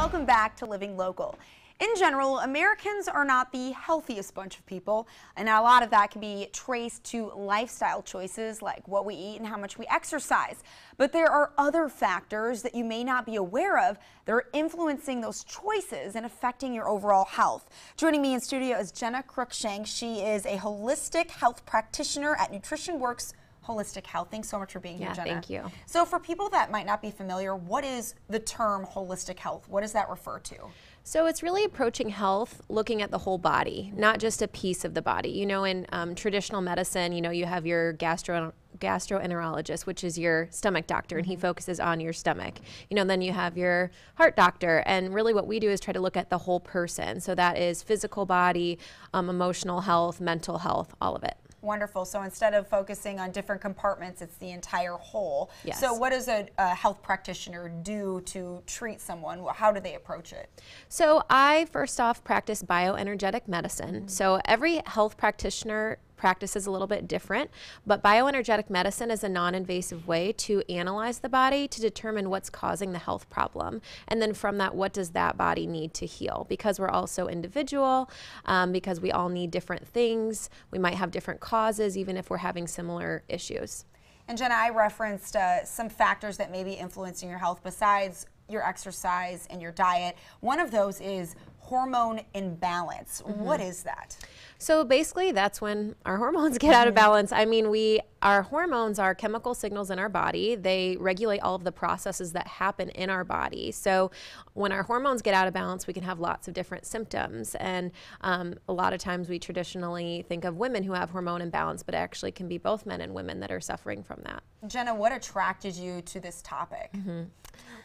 Welcome back to Living Local. In general, Americans are not the healthiest bunch of people, and a lot of that can be traced to lifestyle choices like what we eat and how much we exercise. But there are other factors that you may not be aware of that are influencing those choices and affecting your overall health. Joining me in studio is Jenna Cruikshank. She is a holistic health practitioner at Nutrition Works Holistic Health. Thanks so much for being here, Jenna. Thank you. So for people that might not be familiar, what is the term holistic health? What does that refer to? So it's really approaching health, looking at the whole body, not just a piece of the body. You know, in traditional medicine, you know, you have your gastroenterologist, which is your stomach doctor, and he focuses on your stomach. You know, then you have your heart doctor, and really what we do is try to look at the whole person. So that is physical body, emotional health, mental health, all of it. Wonderful. So instead of focusing on different compartments, it's the entire whole. Yes. So what does a health practitioner do to treat someone? How do they approach it? So I first off practice bioenergetic medicine. So every health practitioner practice is a little bit different, but bioenergetic medicine is a non-invasive way to analyze the body to determine what's causing the health problem. And then from that, what does that body need to heal? Because we're all so individual, because we all need different things. We might have different causes, even if we're having similar issues. And Jenna, I referenced some factors that may be influencing your health besides your exercise and your diet. One of those is hormone imbalance. What is that? So basically that's when our hormones get out of balance. I mean, our hormones are chemical signals in our body. They regulate all of the processes that happen in our body. So when our hormones get out of balance, we can have lots of different symptoms. And a lot of times we traditionally think of women who have hormone imbalance, but it actually can be both men and women that are suffering from that. Jenna, what attracted you to this topic?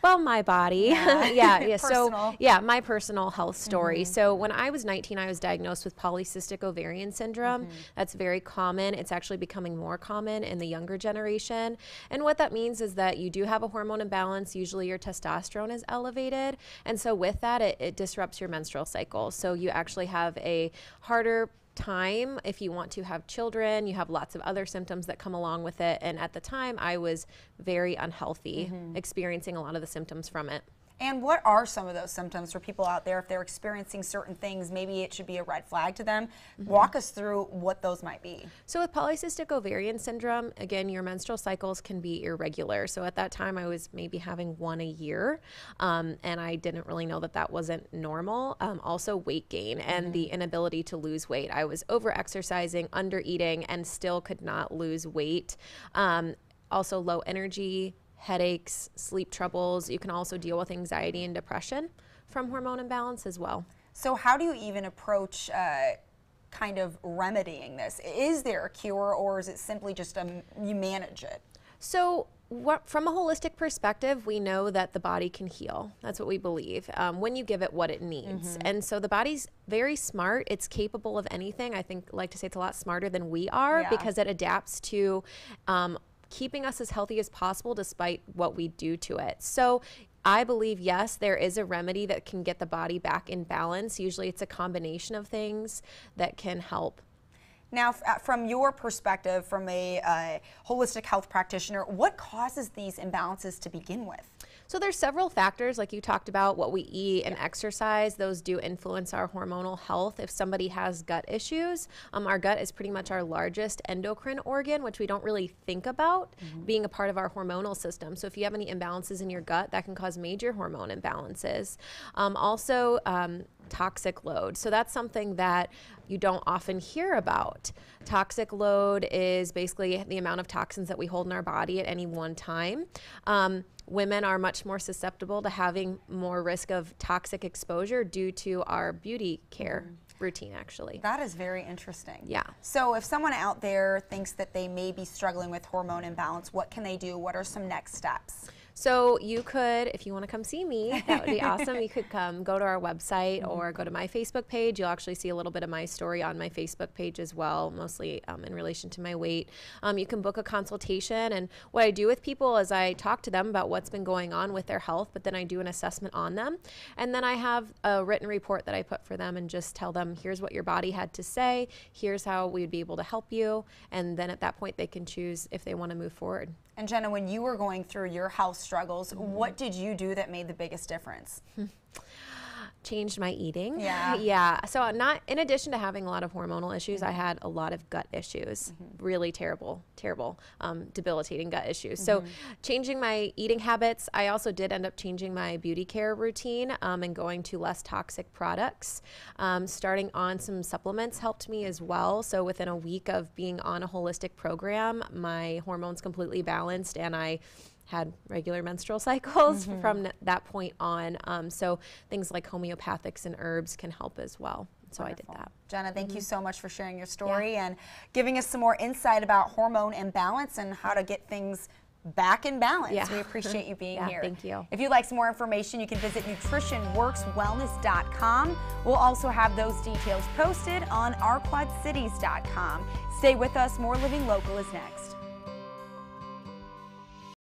Well, my body. Yeah. Personal. So, yeah, my personal health story. So when I was 19, I was diagnosed with polycystic ovarian syndrome. That's very common. It's actually becoming more common in the younger generation. And what that means is that you do have a hormone imbalance. Usually your testosterone is elevated. And so with that, it disrupts your menstrual cycle. So you actually have a harder time if you want to have children. You have lots of other symptoms that come along with it, and at the time I was very unhealthy, experiencing a lot of the symptoms from it. And what are some of those symptoms for people out there if they're experiencing certain things? Maybe it should be a red flag to them. Walk us through what those might be. So with polycystic ovarian syndrome, again, your menstrual cycles can be irregular. So at that time I was maybe having one a year, and I didn't really know that that wasn't normal. Also weight gain and the inability to lose weight. I was over exercising, under eating, and still could not lose weight. Also low energy, headaches, sleep troubles. You can also deal with anxiety and depression from hormone imbalance as well. So how do you even approach kind of remedying this? Is there a cure, or is it simply just you manage it? So from a holistic perspective, we know that the body can heal. That's what we believe when you give it what it needs. And so the body's very smart. It's capable of anything. I like to say it's a lot smarter than we are, because it adapts to keeping us as healthy as possible despite what we do to it. So I believe, yes, there is a remedy that can get the body back in balance. Usually it's a combination of things that can help. Now, from your perspective, from a holistic health practitioner, what causes these imbalances to begin with? So there's several factors, like you talked about, what we eat and exercise. Those do influence our hormonal health. If somebody has gut issues, our gut is pretty much our largest endocrine organ, which we don't really think about being a part of our hormonal system. So if you have any imbalances in your gut, that can cause major hormone imbalances. Also, toxic load. So that's something that you don't often hear about. Toxic load is basically the amount of toxins that we hold in our body at any one time. Women are much more susceptible to having more risk of toxic exposure due to our beauty care routine, actually. That is very interesting. Yeah. So if someone out there thinks that they may be struggling with hormone imbalance, what can they do? What are some next steps? So you could, if you want to come see me, that would be awesome. You could go to our website or go to my Facebook page. You'll actually see a little bit of my story on my Facebook page as well, mostly in relation to my weight. You can book a consultation, and what I do with people is I talk to them about what's been going on with their health, but then I do an assessment on them. And then I have a written report that I put for them and just tell them, here's what your body had to say, here's how we would be able to help you. And then at that point, they can choose if they want to move forward. And Jenna, when you were going through your health struggles, what did you do that made the biggest difference? Changed my eating. Yeah. Yeah. So not in addition to having a lot of hormonal issues, I had a lot of gut issues. Really terrible, debilitating gut issues. So changing my eating habits, I also did end up changing my beauty care routine and going to less toxic products. Starting on some supplements helped me as well. So within a week of being on a holistic program, my hormones completely balanced and I had regular menstrual cycles from that point on. So things like homeopathics and herbs can help as well. So Wonderful. I did that. Jenna, thank you so much for sharing your story and giving us some more insight about hormone imbalance and how to get things back in balance. Yeah. We appreciate you being here. Thank you. If you'd like some more information, you can visit nutritionworkswellness.com. We'll also have those details posted on ourquadcities.com. Stay with us. More Living Local is next.